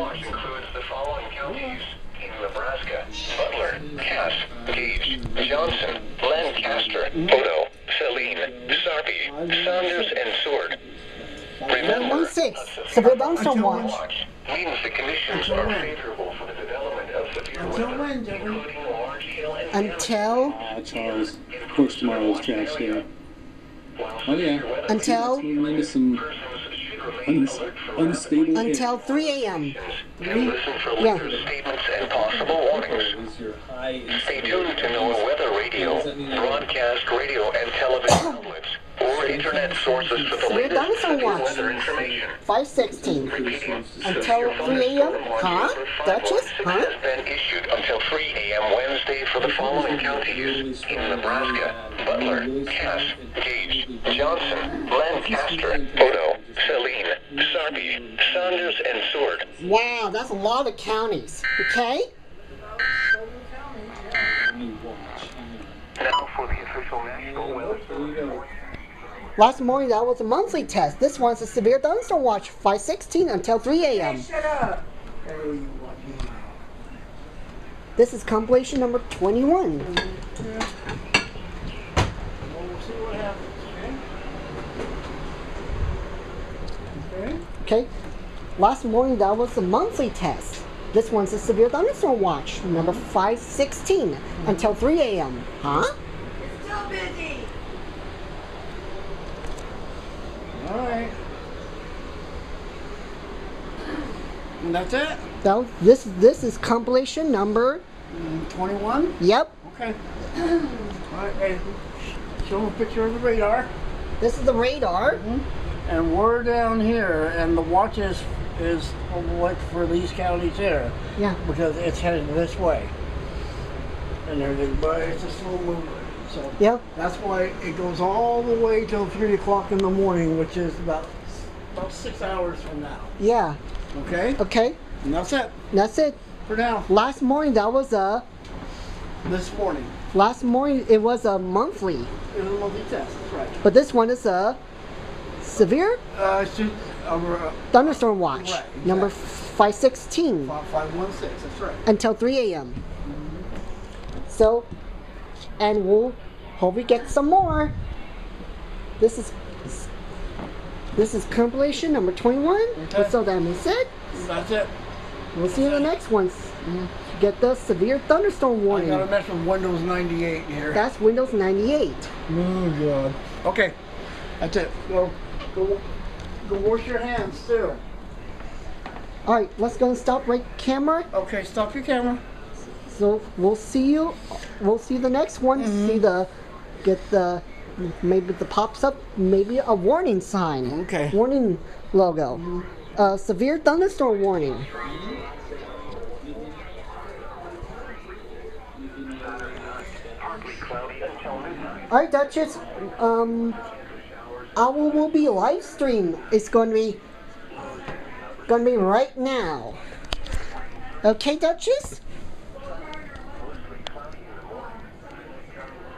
watch includes the following counties in Nebraska: Butler, Cass, Gage, Johnson, Lancaster, Odo, Saline, Sarpy, Saunders, and Seward. Remember, 1-6. Severe thunderstorm watch. means the conditions are favorable for the development of severe weather, including large hail and Until Charles. Of course, tomorrow's trash day. Oh yeah. Until Moving into some unstable. until 3 a.m. and listen for Yeah. weather statements and possible warnings. Stay tuned to NOAA Weather Radio, broadcast radio and television outlets, or internet sources for the Severe latest thunderstorm severe watch. weather information. 5:16. Repeating, Until severe 3 a.m.? thunderstorm watch Huh? number Duchess? 516 Huh? has been issued until 3 a.m. Wednesday for the following counties in Nebraska: Butler, Cass, Gage, Johnson, Lancaster, Odo, Saline, Sarpy, Saunders, and Seward. Wow, that's a lot of counties. Okay? Now for the official national weather. Last morning that was a monthly test. This one's a severe thunderstorm watch. 5:16 until 3 a.m. Shut up. This is compilation number 21. We'll see what happens, okay? Okay? Last morning that was a monthly test. This one's a severe thunderstorm watch. Number 5:16 until 3 a.m. Huh? It's still busy. All right. And that's it? So this is compilation number. 21? Yep. Okay. All right, hey, show them a picture of the radar. This is the radar. And we're down here, and the watch is like for these counties here, Yeah. because it's headed this way. And everything, but it's a slow mover. So Yep. that's why it goes all the way till 3 o'clock in the morning, which is about 6 hours from now. Yeah. Okay? Okay. And that's it That's it. for now. Last morning that was a. This morning. Last morning it was a monthly, It was a monthly test, that's right. but this one is a severe thunderstorm watch. Right, exactly. Number 5:16 516, that's right. until 3 a.m. So, and we'll hopefully get some more. This is compilation number 21. Okay. So that means it. That's it. We'll see you in the next ones. Get the severe thunderstorm I warning. gotta mess with Windows 98 here. That's Windows 98. Oh god. Okay, that's it. Go wash your hands too. All right, let's go and stop right camera. Okay, stop your camera. So we'll see you. We'll see the next one. See maybe the pops up. Maybe a warning sign. Okay. Warning logo. Severe thunderstorm warning. All right, Duchess. Our will be live stream. It's going to be right now. Okay, Duchess.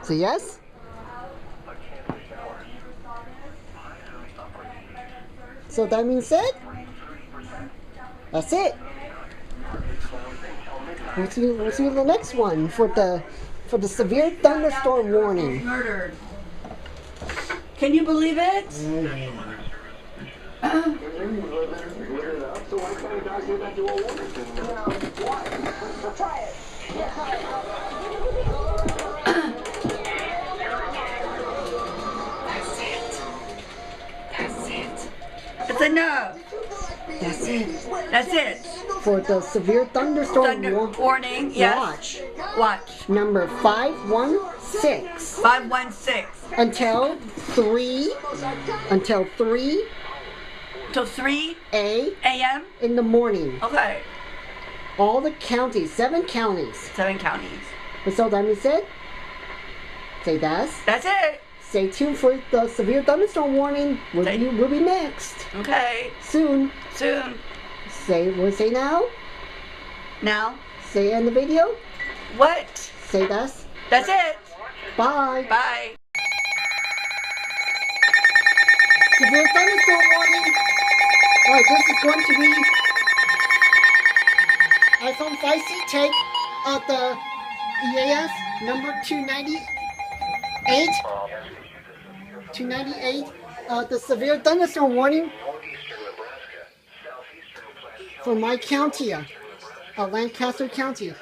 So yes. So that means it. That's it. We'll see you in the next one for the severe thunderstorm warning. Murdered. Can you believe it? It's enough. That's it. That's it. For the severe thunderstorm Warning. Yes. Watch. number 516 516 until 3 till 3 a.m. a.m. in the morning. Okay. All the counties, 7 counties. 7 counties. And so that means it. Say that's. That's it. Stay tuned for the severe thunderstorm warning. We'll be next. Okay. Soon. Soon. We'll say now. Now. Say in the video. What? Say that's. That's it. Bye. Bye. Severe thunderstorm warning. Alright, this is going to be iPhone 5C take the EAS number 298. 298. The severe thunderstorm warning for my county, Lancaster County.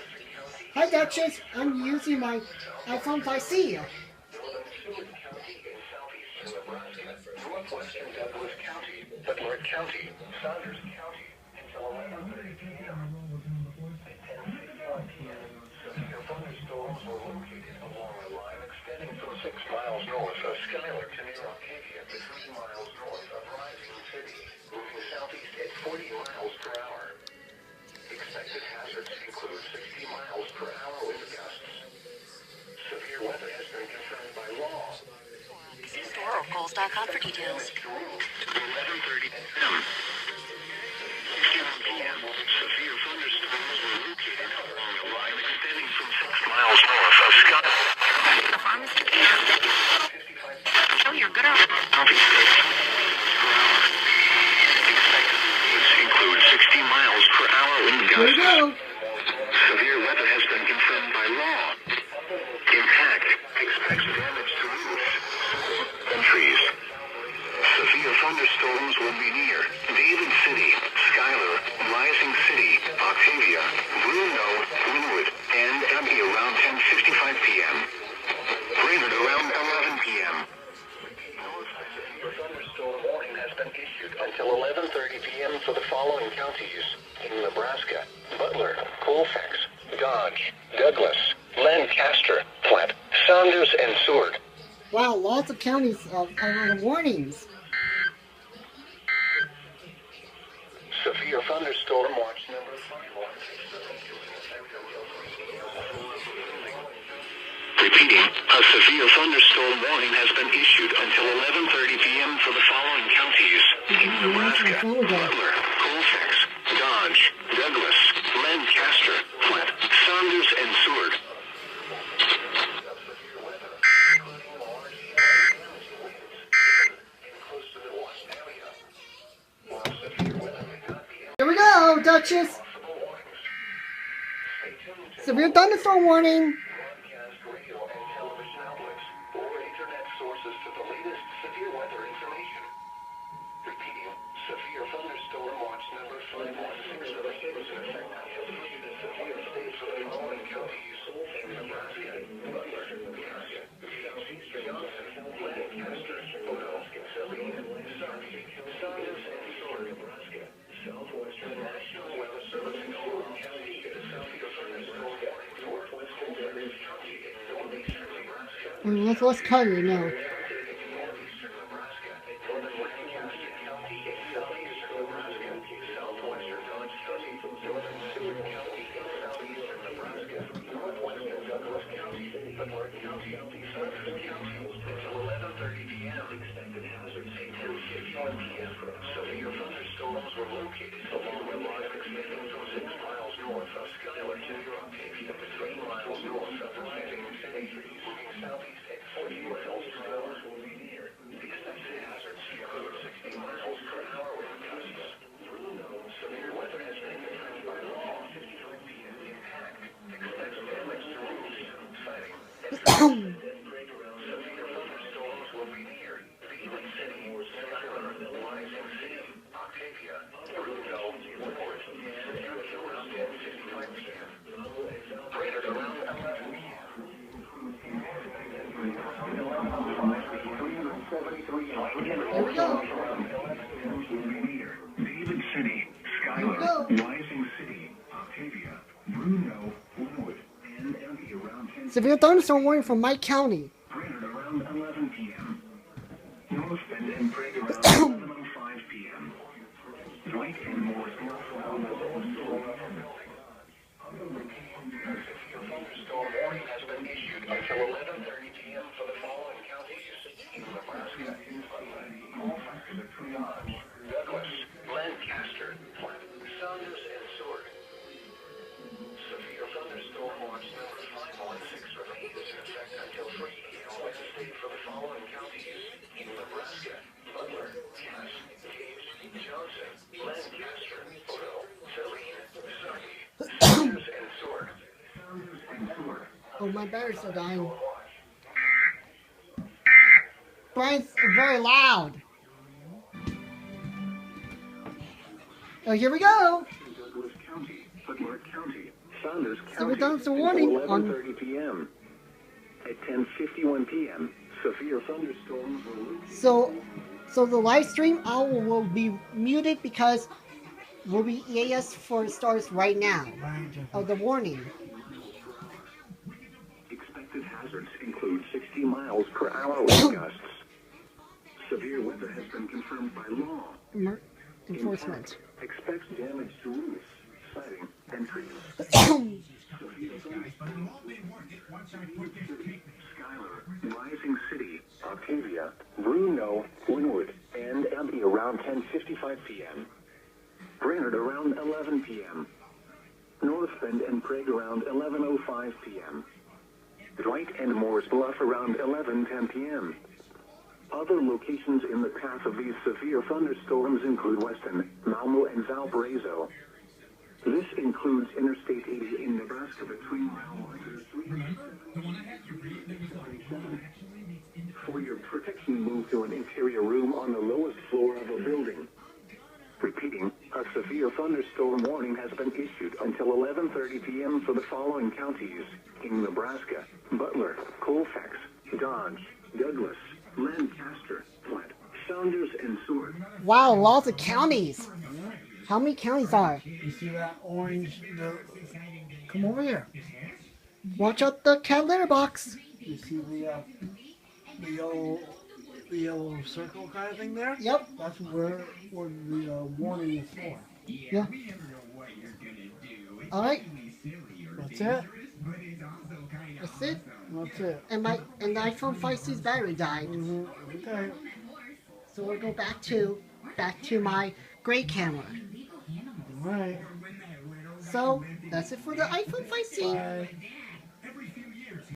Hi Duchess, I'm using my iPhone 5C. Northwestern Douglas County, Butler County, Saunders County, until 11:30 p.m. At 10:51 p.m., severe thunderstorms were located along the line extending from 6 miles north of Schuyler to near Arcadia to 3 miles north of Rising City, moving southeast at 40 miles per hour. Expected hazards include 60 miles per hour wind gusts. Severe weather has been confirmed by law. See StoreOracles.com for details. 11:30 p.m. Severe thunderstorms were located along the line extending from 6 miles north of Schuyler. The pharmacy. Show your good arm. Include 60 miles per hour wind Here we gusts. go. Severe weather has been confirmed by law. Impact expects damage to roofs and trees. Severe thunderstorms will be near David City, Schuyler, Rising City, Octavia, Bruno, Linwood, and Abbey around 10:55 p.m. Brainerd around 11 p.m. Thunderstorm warning has been issued until 11:30 p.m. for the following counties in Nebraska: Butler, Colfax, Dodge, Douglas, Lancaster, Platte, Saunders, and Seward. Wow, lots of counties are on warnings. Severe thunderstorm watch number 5. Repeating, a severe thunderstorm warning has been issued until 11:30 p.m. for the following counties in Nebraska: Butler, Colfax, Dodge, Douglas, Lancaster, Platte, Saunders, and Seward. Here we go, Duchess. Severe thunderstorm warning. Broadcast radio and television outlets or internet sources for the latest severe weather information. Repeating, severe thunderstorm watch number 516 of the state is in effect until the severe state for the following counties in Nebraska: Butler, Nebraska, Southeastern Johnson, Lancaster, Odo, Saline, Sarpy, Saunders, and Seward, Nebraska. Southwestern National Weather Service in Seward County is a severe thunderstorm warning for northwestern Douglas County in northeastern Nebraska. Let's cut it now. Northeastern Nebraska, northern Lancaster County, southeastern Nebraska, southwestern Dodge County, northern Seward County, southeastern Nebraska, northwestern Douglas County, Butler County, Saunders County, until 11:30 p.m. Expected hazards 10:51 p.m. Severe thunderstorms were located along the line extending from 6 miles north of Schuyler to near Octavia to 3 miles north of Rising City, moving southeast at 40 miles per hour. The expected hazards include 60 miles per hour wind gusts. Severe weather has been confirmed by law. 55 p.m. Impact expects damage to roofs, siding, and severe thunderstorms will be near David City, Schuyler, Rising City, Octavia, Bruno, Linwood, Abbey around 10:55 p.m. Brainerd around 11 p.m. Here we go. David City, Schuyler, Rising City, Octavia, Bruno, Linwood, and Abbey around 10. Severe thunderstorm warning for Mike County. Brainerd around 11 p.m. North Bend and Prague around 11:05 p.m. Dwight and Morris around 11:00. Thunderstorm warning has been issued until 11:30 p.m. for the following counties in Nebraska: Colfax, Dodge, Douglas, Lancaster, Platte, Saunders, and Seward. Severe thunderstorm watch number 516 remains in effect until 3 p.m. Oh, my batteries are dying. Brian's very loud. Oh, here we go. Douglas County, Butler County, Saunders So County. we're done some warning until on. 11:30 p.m. At 10:51 p.m., severe thunderstorms will. So the live stream will be muted because will be EAS for stars right now. Oh, the warning. Expected hazards include 60 miles per hour wind gusts. Severe weather has been confirmed by law. Enforcement. Expects damage to roofs, siding, and trees. Schuyler, Rising City, Octavia, Bruno, Linwood, and Abbey around 10:55 p.m. Brainerd around 11 p.m. North Bend and Prague around 11:05 p.m. Dwight and Moore's Bluff around 11:10 p.m. Other locations in the path of these severe thunderstorms include Weston, Malmo, and Valparaiso. This includes Interstate 80 in Nebraska between Malmo and 3. For your protection, move to an interior room on the lowest floor of a building. Repeating, a severe thunderstorm warning has been issued until 11:30 p.m. for the following counties in Nebraska: Butler, Colfax, Dodge, Douglas, Lancaster, Platte, Saunders, and Seward. Wow, lots of counties. How many counties are? You see that orange? Come over here. Watch out the cat litter box. You see the yellow circle kind of thing there? Yep. That's where the warning is for. Yeah. All right. That's it. That's it. That's it. And the iPhone 5C's battery died. Okay. So we'll go back to my great camera. All right. So that's it for the iPhone 5C. Bye.